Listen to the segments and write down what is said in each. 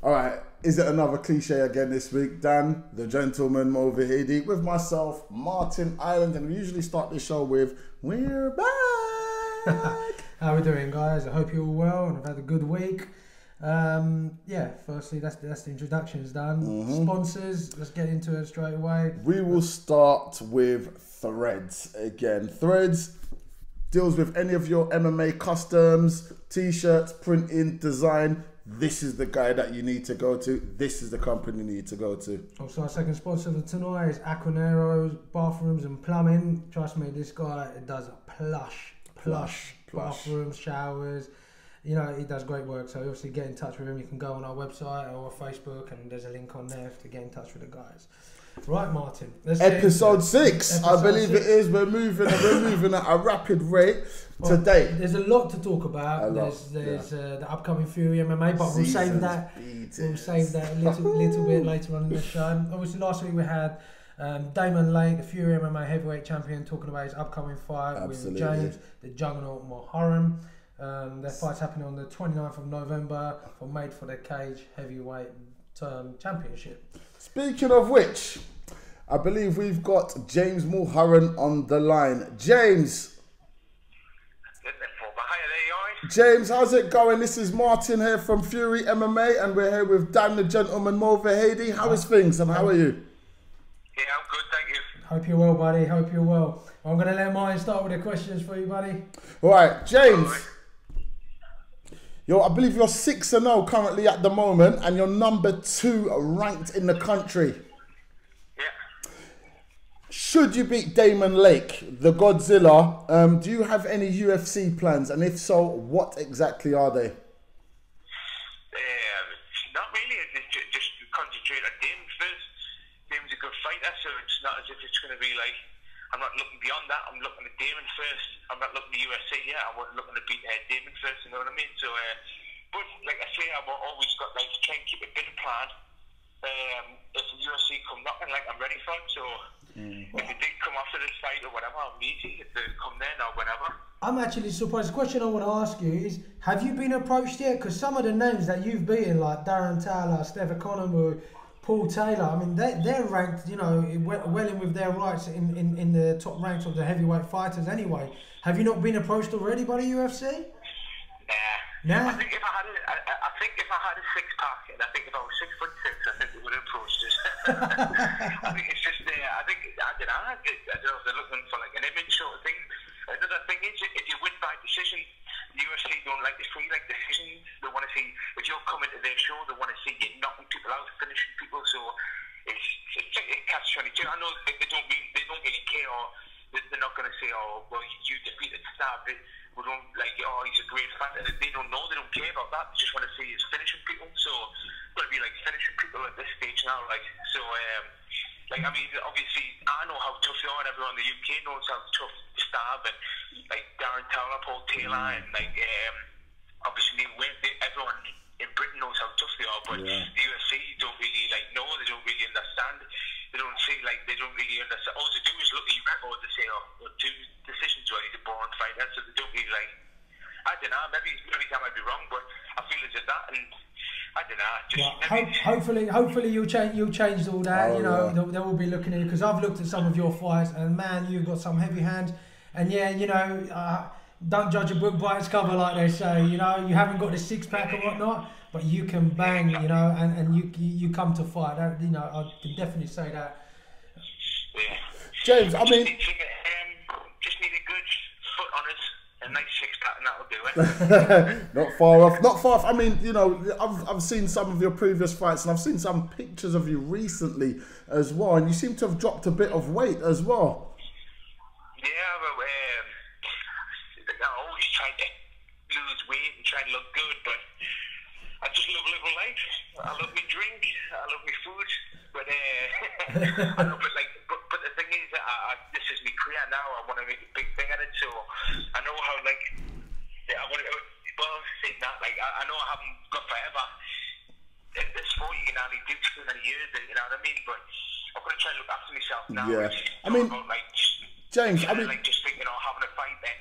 All right, is it another cliche again this week? Dan, the gentleman Mulheron, with myself, Martin Island, and we usually start the show with, we're back! How we doing, guys? I hope you're all well and have had a good week. Yeah, firstly, that's the introductions done. Sponsors, let's get into it straight away. We will start with Threads again. Threads deals with any of your MMA customs, t-shirts, printing, design. This is the guy that you need to go to. This is the company you need to go to. Also, our second sponsor for tonight is Aquanero's Bathrooms and Plumbing. Trust me, this guy does plush bathrooms, showers. You know, he does great work. So obviously get in touch with him. You can go on our website or Facebook, and there's a link on there to get in touch with the guys. Right, Martin. Episode 6, I believe it is. We're moving at a rapid rate today. There's a lot to talk about. There's the upcoming Fury MMA, but we'll save that. We'll save that a little bit later on in the show. Obviously, last week we had Dayman, the Fury MMA heavyweight champion, talking about his upcoming fight with James, the Juggernaut Mulheron. Their fight's happening on the 29th of November for Made for the Cage heavyweight championship. Speaking of which, I believe we've got James Mulheron on the line. James. James, how's it going? This is Martin here from Fury MMA, and we're here with Dan, the gentleman Mulheron. How is things, and how are you? Yeah, I'm good, thank you. Hope you're well, buddy. Hope you're well. I'm going to let Martin start with the questions for you, buddy. All right, James. I believe you're 6-0 currently at the moment, and you're number 2 ranked in the country. Yeah. Should you beat Dayman, the Godzilla, do you have any UFC plans? And if so, what exactly are they? Not really. Just concentrate on Dayman first. Dayman's a good fighter, so it's not as if it's going to be like, I'm not looking beyond that. I'm looking at Dayman first. I'm not looking at UFC yet. I'm looking to beat Dayman first. You know what I mean? So, but like I say, I've always got like to try and keep a bit of plan. If the UFC come knocking, like I'm ready for it. So, if it did come after this fight or whatever, I'm easy. If they come then or whatever. I'm actually surprised. The question I want to ask you is: have you been approached yet? Because some of the names that you've beaten, like Darren Taylor, Steph Economou, Paul Taylor, I mean, they're ranked, you know, well in with their rights in the top ranks of the heavyweight fighters anyway. Have you not been approached already by the UFC? Nah. I think if I had a six-pack, and I think if I was 6'6", I think they would have approached us. I think it's just, I don't know if they're looking for like an image sort of thing. Another thing is, if you win by decision, the UFC don't like to see like decisions. They want to see, if you're coming to their show, they want to see you knocking people out, finishing people. So it's like a catch-22. I know they don't really care, or they're not going to say, oh, well, you defeated Stab. We don't like, oh, he's a great fighter. They don't know. They don't care about that. They just want to see is finishing people. So it's got to be like finishing people at this stage now. Like so, like I mean, obviously I know how tough you are, and everyone in the UK knows how tough Stab and like Darren Taylor, Paul Taylor, and like obviously everyone in Britain knows how tough they are. But the UFC don't really like know. They don't really understand. They don't see like they don't really understand. All they do is look at your record. They say, oh, 2 decisions where he's a born fighter. So they don't really like. I don't know. Maybe I might be wrong, but I feel it's that, and I don't know. Just hopefully you'll change all that. You know, they will be looking at you, because I've looked at some of your fights, and man, you've got some heavy hands. And yeah, you know, don't judge a book by its cover, like they say. You know, you haven't got the six-pack or whatnot, but you can bang. You know, and you come to fight. That, you know, I can definitely say that. Yeah. James, I mean, just need a good foot on it. A nice six-pack, and that'll do it. Not far off. I mean, you know, I've seen some of your previous fights, and I've seen some pictures of you recently as well, and you seem to have dropped a bit of weight as well. Yeah, well, I always try to lose weight and try to look good, but I just love living life. I love my drink, I love my food, but I know, but the thing is, this is my career now. I want to make a big thing at it, so I know how like I want to. Well, saying that, like I know I haven't got forever. At this sport, you can only do so many years, you know what I mean? But I'm going to try and look after myself now. Yeah, I mean, about, like, James, I mean, like just thinking of having a fight, then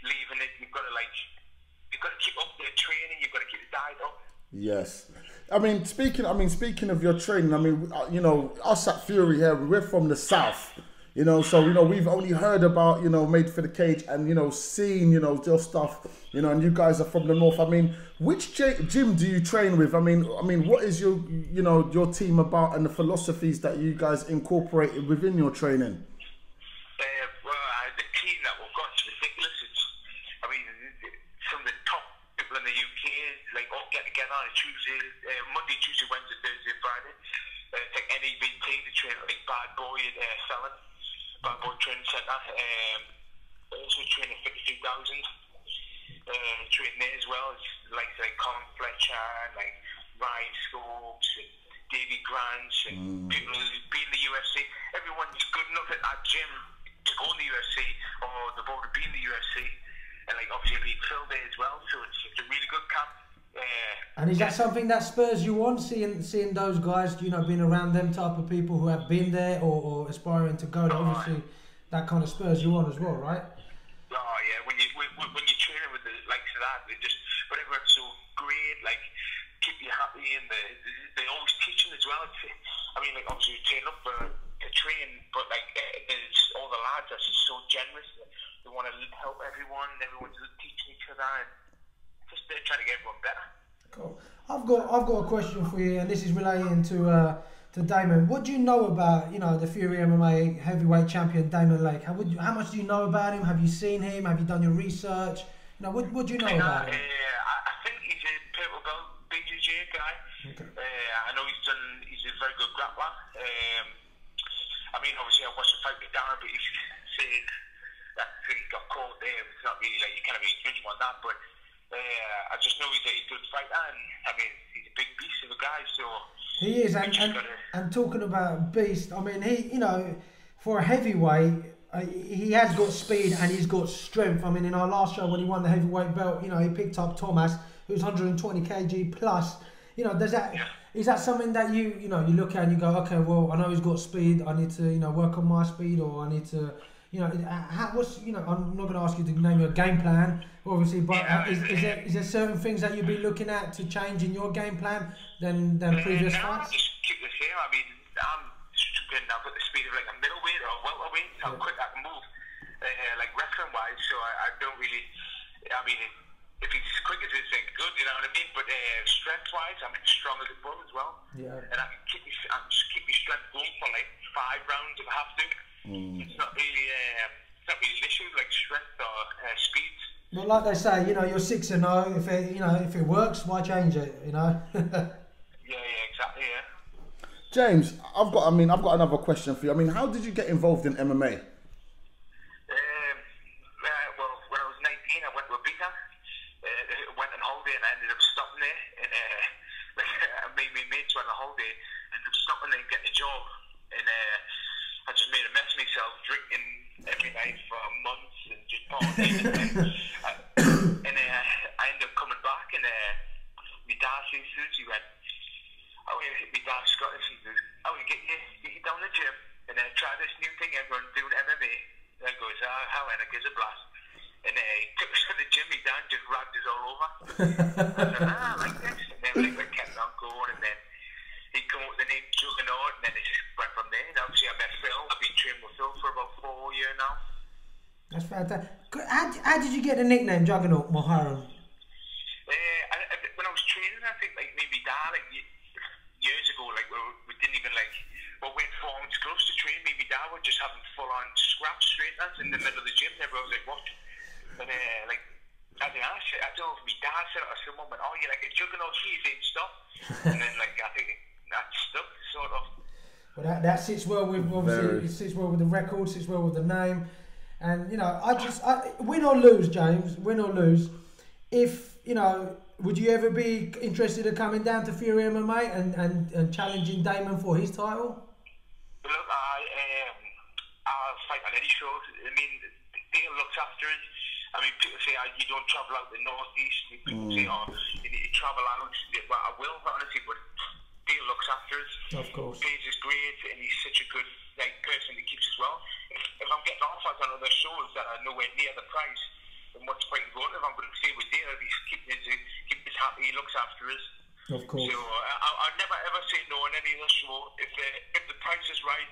leaving it. You've got to keep up the training. You've got to keep the diet up. Yes. speaking of your training, I mean, you know, us at Fury here, we're from the south, you know, so you know we've only heard about, you know, Made for the Cage and, you know, seen, you know, your stuff, you know, and you guys are from the north. I mean, which gym do you train with? I mean, what is your, you know, your team about and the philosophies that you guys incorporated within your training? The team that we've got is ridiculous. I mean, some of the top people in the UK, like, all get together on a Tuesday, Monday, Tuesday, Wednesday, Thursday, Friday. It's like NEBT, the train, like Bad Boy at Selling, Bad Boy Training Centre. Also training 52,000. Training there as well. It's like Colin Fletcher, like Ryan Scopes, and Davey Grant, and people who've been in the UFC. Everyone's good enough at that gym to go in the UFC, or they've already been in the UFC. And like obviously Phil there as well, so it's a really good camp. And is that something that spurs you on, seeing those guys, you know, being around them type of people who have been there or aspiring to go there? Obviously, that kind of spurs you on as well, right? Oh yeah, when you're training with the likes of that, they just, but everyone's so great, like keep you happy, and they always teaching as well. I mean, like obviously you train up to train, but like there's all the lads are just so generous. They want to help everyone. Everyone's teaching each other, and just they're trying to get everyone better. Cool. I've got a question for you, and this is relating to Dayman. What do you know about, you know, the Fury MMA heavyweight champion Dayman Lake? How much do you know about him? Have you seen him? Have you done your research? You know, what do you know about him? I think he's a purple belt BJJ guy. Okay. I know he's a very good grappler. I mean, obviously I watched the fight with Darren, but he said that he got caught there. It's not really like you can't really judge him on that, but I just know he's a good fighter, and I mean he's a big beast of a guy. So he is, and talking about beast, I mean he, you know, for a heavyweight, he has got speed and he's got strength. I mean, in our last show when he won the heavyweight belt, you know, he picked up Thomas, who's 120 kg plus. You know, is that something that you know you look at and you go, okay, well, I know he's got speed. I need to, you know, work on my speed, or I need to, you know, you know, I'm not going to ask you to name your game plan, obviously, but is there certain things that you'd be looking at to change in your game plan than previous fights? Just keep the same. I mean, I'm good enough at the speed of like a middleweight or a welterweight, how quick I can move, like wrestling wise. So I don't really. I mean, if he's as quick as this, then good, you know what I mean. But strength wise, I'm strong as a bull as well. Yeah. And I can keep my strength going for like 5 rounds if I have to. It's not really an issue like strength or speed. Well, like they say, you know, you're 6-0. If it works, why change it? You know. yeah, exactly. Yeah. James, I've got another question for you. I mean, how did you get involved in MMA? Well, when I was 19, I went to Ibiza. Went on holiday and I ended up stopping there. And my mates went on holiday, ended up stopping there and getting a job. And I just made a mess of myself, drinking every night for months and just partying. And I ended up coming back, and my dad says, he went, "Oh yeah," my dad's Scottish. He goes, "Oh, get you down the gym and try this new thing everyone's doing, MMA." And I goes, "How?" And I gives a blast. And he took us to the gym. My dad just ragged us all over. I said, "I like this." And then we kept on going, and then he came up with the name Juggernaut, and then it just went from there. And obviously I met Phil. I've been training with Phil for about 4 years now. That's fantastic. How did you get the nickname Juggernaut Mulheron? When I was training, I think like maybe Dad, like years ago, like we didn't even like, well, we had 4 ounce gloves to train. Maybe Dad were just having full on scraps straighteners in the middle of the gym. And everyone was like, "What?" And like, I don't know if my dad said it or someone went, "Oh, you're like a juggernaut, you ain't stop." And then like I think that stuck sort of. Well, that sits well with, obviously, it sits well with the record, sits well with the name. And, you know, win or lose, James, win or lose, if, you know, would you ever be interested in coming down to Fury MMA and challenging Dayman for his title? Look, I'll fight on any show. I mean, Dale looks after us. I mean, people say you don't travel out the northeast. People say, "Oh, you need to travel out." Well, I will, honestly, but Dale looks after us. Of course. Dale is great, and he's such a good person that keeps us well. If I'm getting offers on other shows that are nowhere near the price, then what's the point in going? If I'm going to stay with Dale, he's keeping us happy, he looks after us. Of course. So I I'd never ever say no on any other show. If the price is right,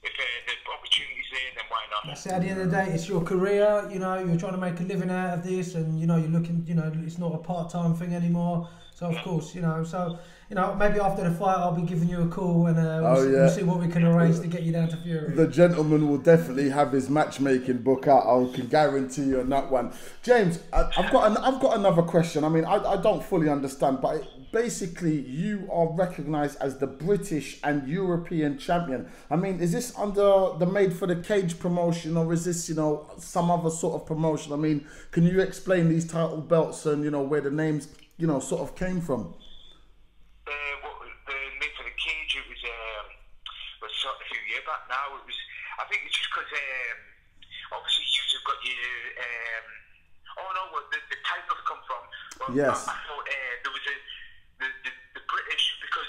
if the opportunity's there, then why not? That's it. At the end of the day, it's your career. You know, you're trying to make a living out of this, and you know, you're looking. You know, it's not a part-time thing anymore. So of course, you know, maybe after the fight, I'll be giving you a call, and we'll see what we can arrange to get you down to Fury. The gentleman will definitely have his matchmaking book out. I can guarantee you on that one. James, I've got another question. I mean, I don't fully understand, but basically, you are recognised as the British and European champion. I mean, is this under the Made for the Cage promotion, or is this, you know, some other sort of promotion? I mean, can you explain these title belts and, you know, where the names, you know, sort of came from? The Made for the Cage, it was sort of a few years back now. I think it's just because obviously you've got your the titles come from. Well, yes. I thought there was the British, because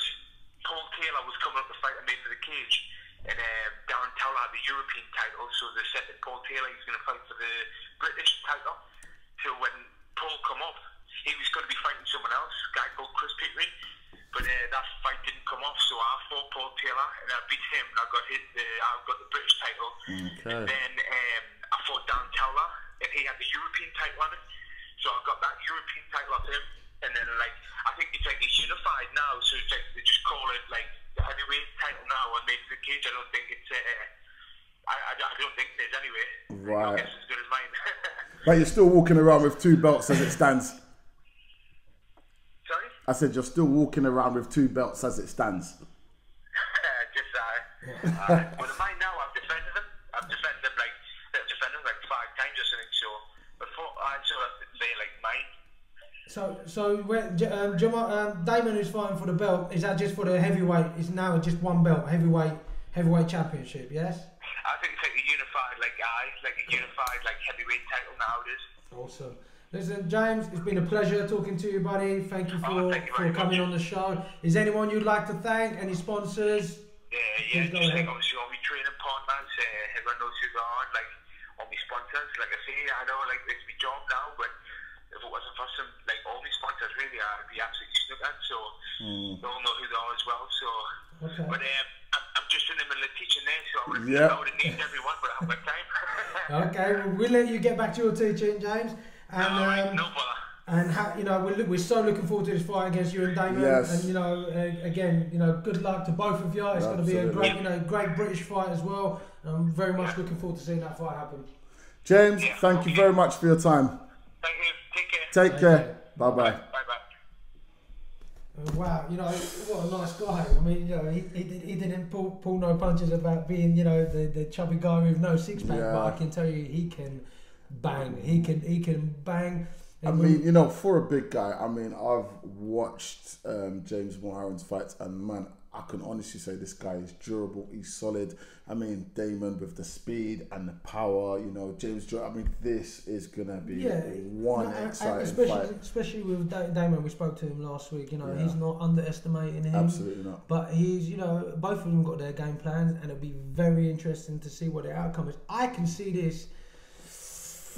Paul Taylor was coming up to fight and Made for the Cage, and Darren Towler had the European title, so they said that Paul Taylor was going to fight for the British title. So when Paul come up, he was going to be fighting someone else, a guy called Chris Petrie, but that fight didn't come off, so I fought Paul Taylor and I beat him, and I got the British title. Okay. And then I fought Darren Towler, and he had the European title on it, so I got that European title off him. And then, like, I think it's like it's unified now, so it's like they just call it like the heavyweight title now on Made for the Cage. I don't think it's I don't think it is anyway. Right. I guess as good as mine. But you're still walking around with 2 belts as it stands. Sorry? I said you're still walking around with 2 belts as it stands. Well, mine now, I've defended them. I've defended them like 5 times or something. So before I sort of say like mine. So Dayman, who's fighting for the belt, is that just for the heavyweight? It's now just one belt, heavyweight championship, yes? I think it's like a unified heavyweight title nowadays. Awesome. Listen, James, it's been a pleasure talking to you, buddy. Thank you for coming on the show. Is anyone you'd like to thank? Any sponsors? Just like obviously all my training partners, everyone knows who they are, like all my sponsors. Like I say, I know like it's my job now, but if it wasn't for some, like all my sponsors really, I'd be absolutely snookered. So they all know who they are as well. So, okay. But I'm just in the middle of teaching there, so I would have named everyone, but I haven't got time. Okay, well, we'll let you get back to your teaching, James. And no bother. And you know, we're so looking forward to this fight against you and Dayman. Yes. And you know, again, you know, good luck to both of you. It's going to be a great British fight as well. I'm very much looking forward to seeing that fight happen. James, thank you very much for your time. Thank you. Take care. Take care. Bye bye. Bye bye. Wow, you know, what a nice guy. I mean, you know, he didn't pull no punches about being, you know, the chubby guy with no six pack. But I can tell you, he can bang. He can bang. I mean, you know, for a big guy, I mean, I've watched James Mulheron's fights, and man, I can honestly say this guy is durable, he's solid. I mean, Dayman with the speed and the power, you know, I mean, this is going to be exciting fight. Especially with Dayman, we spoke to him last week, you know, he's not underestimating him. Absolutely not. But he's, you know, both of them got their game plans, and it'll be very interesting to see what the outcome is. I can see this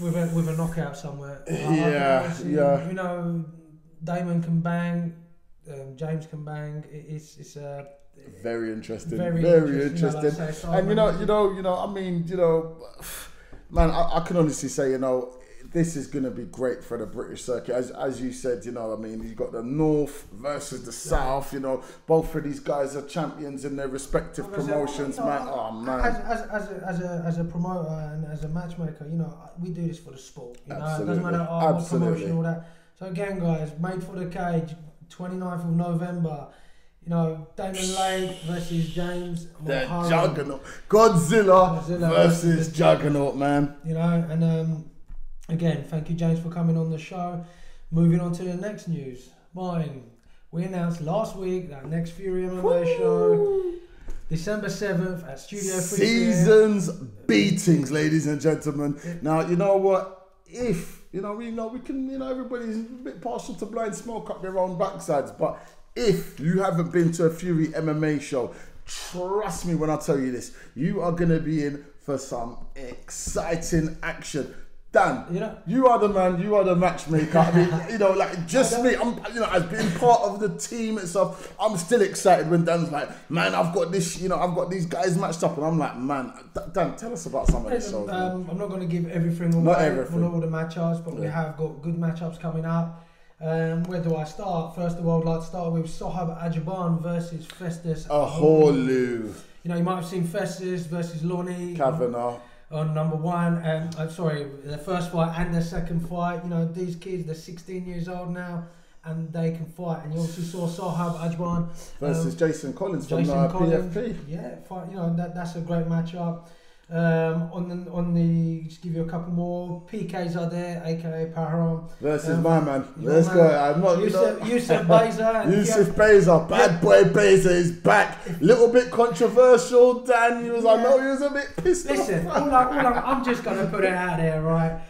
with a knockout somewhere. You know, Dayman can bang, James can bang. It's very interesting. Very interesting. And you know. I mean, you know, man, I can honestly say, you know, this is going to be great for the British circuit. As you said, you know, I mean, you've got the North versus the South, you know, both of these guys are champions in their respective promotions, man. Oh, man. As a promoter and as a matchmaker, you know, we do this for the sport. You know, Absolutely. It doesn't matter what promotion, all that. So again, guys, Made for the Cage, 29th of November. You know, Dayman Lake versus James Mulheron. The Juggernaut. Godzilla versus Juggernaut, man. You know, and again, thank you, James, for coming on the show. Moving on to the next news. We announced last week that next Fury MMA show, December 7th at Studio 3. Seasons beatings, ladies and gentlemen. Now, you know what? If, you know, we can, you know, everybody's a bit partial to blind smoke up their own backsides, but if you haven't been to a Fury MMA show, trust me when I tell you this, you are going to be in for some exciting action. Dan, you are the man, you are the matchmaker. I mean, you know, like just me, I'm, you know, as being part of the team itself, I'm still excited when Dan's like, man, I've got this, you know, I've got these guys matched up, and I'm like, man, Dan, tell us about some of these shows. I'm not going to give everything away, not all the matchups, but we have got good matchups coming up. Where do I start? First of all, I'd like to start with Sohab Ajaban versus Festus Aholu. You know, you might have seen Festus versus Lonnie Kavanagh on number one, and I'm sorry, the first fight and the second fight. You know, these kids, they're 16 years old now, and they can fight. And you obviously saw Sohab Ajaban versus Jason Collins from PFP. Yeah, fight, you know, that's a great matchup. On the just give you a couple more. PKs are there, aka Mulheron versus my man. Let's go. I'm not Yusuf Beza. Yusuf Beza, bad boy Beza is back. Little bit controversial. Dan, I know he was a bit pissed off. Listen, I'm just gonna put it out there, right?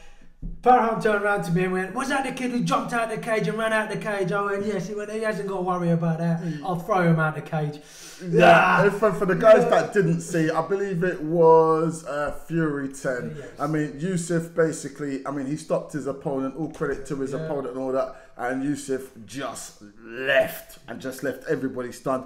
Mulheron turned around to me and went, "Was that the kid who jumped out the cage and ran out the cage?" I went, "Yes." He went, "He hasn't got to worry about that. I'll throw him out the cage." Yeah, for the guys that didn't see, I believe it was Fury 10. Yes. I mean, Yusuf basically, I mean, he stopped his opponent, all credit to his opponent and all that, and Yusuf just left everybody stunned.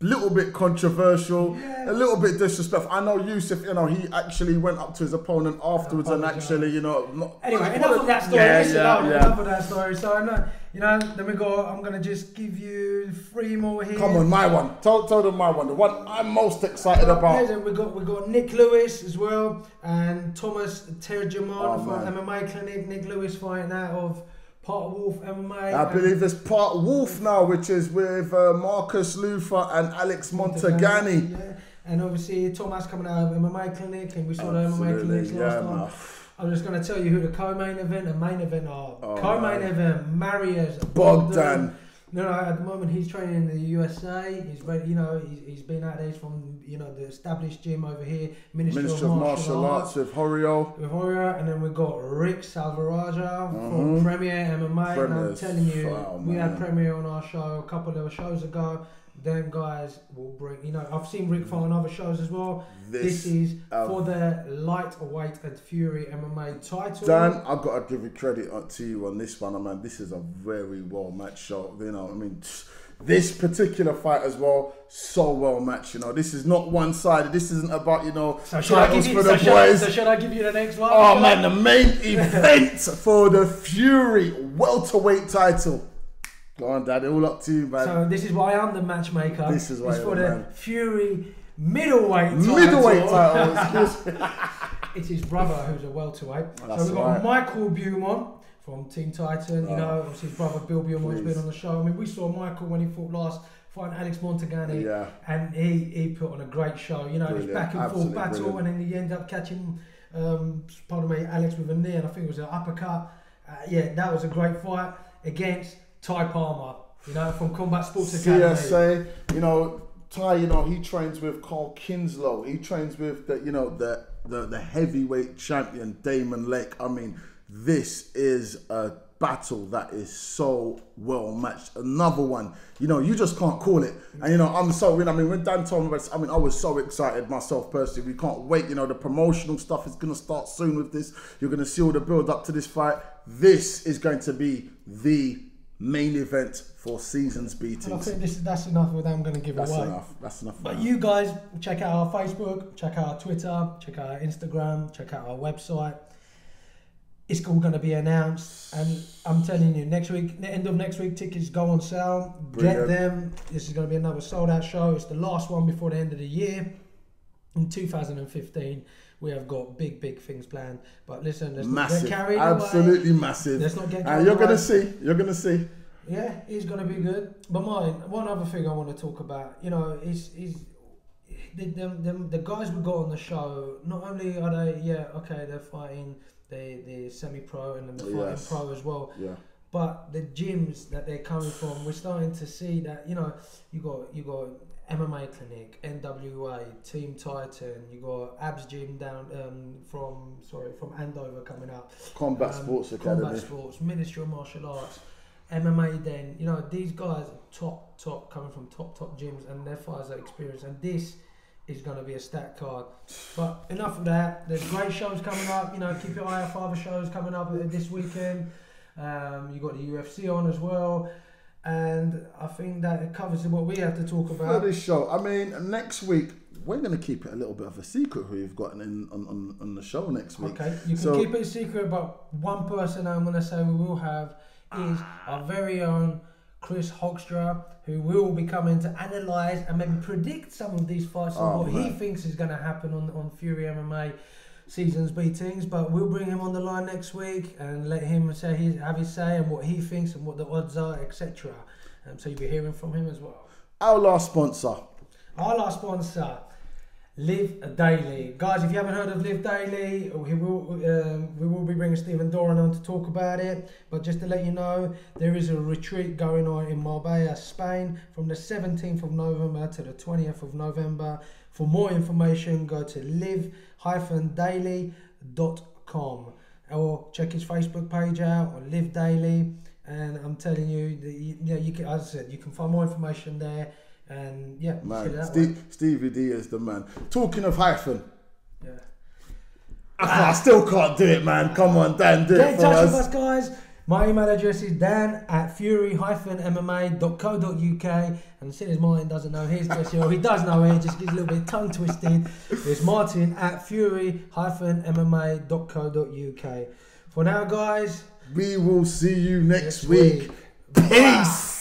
Little bit controversial, a little bit disrespectful. I know Yusuf, you know, he actually went up to his opponent afterwards and actually, you know... Anyway, enough of that story. Enough of that story. So, you know, then we go, I'm going to just give you 3 more here. Come on, my one. Tell them my one. The one I'm most excited about. We got Nick Lewis as well, and Thomas Terjeman from MMA Clinic. Nick Lewis fighting out of Part Wolf MMA. I believe it's Part Wolf now, which is with Marcus Luther and Alex Montagani. Yeah, and obviously Thomas coming out of MMA Clinic, and we saw the MMA Clinics last time. I'm just going to tell you who the co-main event and main event are. Co-main event, Marius Bogdan. No, at the moment he's training in the USA. He's ready, you know, he's been out there from, you know, the established gym over here, Ministry of Martial Arts with Horio. And then we've got Rick Salvaraja from Premier MMA. And I'm telling you, we had Premier on our show a couple of shows ago. Them guys will bring, you know, I've seen Rick fight on other shows as well. This is for the lightweight and Fury MMA title. Dan, I've got to give you credit to you on this one, man. This is a very well matched show. You know, I mean, this particular fight as well, so well matched. You know, this is not one-sided. This isn't about, you know, titles for the boys. So should I give you the next one? Oh man, the main event for the Fury welterweight title. Go on, Dad. All up to you, man. So this is why I'm the matchmaker. This is why it's for the Fury middleweight title. Middleweight title. Excuse me. It's his brother who's a welterweight. That's so we've got Michael Beaumont from Team Titan. You know, obviously his brother Bill Beaumont's been on the show. I mean, we saw Michael when he fought last, fighting Alex Montagani, and he put on a great show. You know, this back and forth battle, and then he ended up catching, Alex with a knee, and I think it was an uppercut. That was a great fight against Ty Palmer, you know, from Combat Sports Academy. CSA, you know, Ty, you know, he trains with Carl Kinslow. He trains with the, you know, the heavyweight champion Dayman Lake. I mean, this is a battle that is so well matched. Another one, you know, you just can't call it. And you know, I mean, when Dan told me, I mean, I was so excited myself personally. We can't wait. You know, the promotional stuff is going to start soon with this. You're going to see all the build up to this fight. This is going to be the main event for seasons beatings. I think that's enough of that I'm going to give away. That's enough. But you guys, check out our Facebook, check out our Twitter, check out our Instagram, check out our website. It's all going to be announced, and I'm telling you, next week, the end of next week, tickets go on sale. Brilliant. Get them. This is going to be another sold out show. It's the last one before the end of the year. In 2015, we have got big things planned. But listen, let's not get carried away. Absolutely massive. Let's not get carried away. You're going to see. You're going to see. Yeah, it's going to be good. But one other thing I want to talk about, you know, is the guys we got on the show. Not only are they, they're fighting the semi-pro and then they're fighting pro as well. Yeah. But the gyms that they're coming from, we're starting to see that, you know, you got MMA Clinic, NWA, Team Titan, you got Abs Gym down from Andover coming up. Combat Sports Academy. Combat Sports, Ministry of Martial Arts, MMA then, you know, these guys are top coming from top gyms, and their fighters are experienced, and this is going to be a stacked card. But enough of that. There's great shows coming up. You know, keep your eye out for other shows coming up this weekend. You got the UFC on as well. And I think that it covers what we have to talk about. For this show, I mean, next week, we're going to keep it a little bit of a secret who you've got on the show next week. Okay, you can keep it a secret, but one person I'm going to say we will have is our very own Chris Hoekstra, who will be coming to analyse and maybe predict some of these fights and what he thinks is going to happen on Fury MMA season's beatings. But we'll bring him on the line next week and let him have his say and what he thinks and what the odds are, etc. So you'll be hearing from him as well. Our last sponsor, Live Daily. Guys, if you haven't heard of Live Daily, we will be bringing Stephen Doran on to talk about it. But just to let you know, there is a retreat going on in Marbella, Spain from the 17th of November to the 20th of November. For more information, go to live-daily.com or check his Facebook page out or Live Daily. And I'm telling you, you can, as I said, you can find more information there. And yeah, man, Stevie D is the man. Talking of hyphen, I still can't do it, man. Come on, Dan, do it for us. Get in touch with us, guys. My email address is dan@fury-mma.co.uk. And since Martin doesn't know his just here, he does know it, just gets a little bit tongue twisted. It's martin@fury-mma.co.uk. For now, guys, we will see you next week. Peace.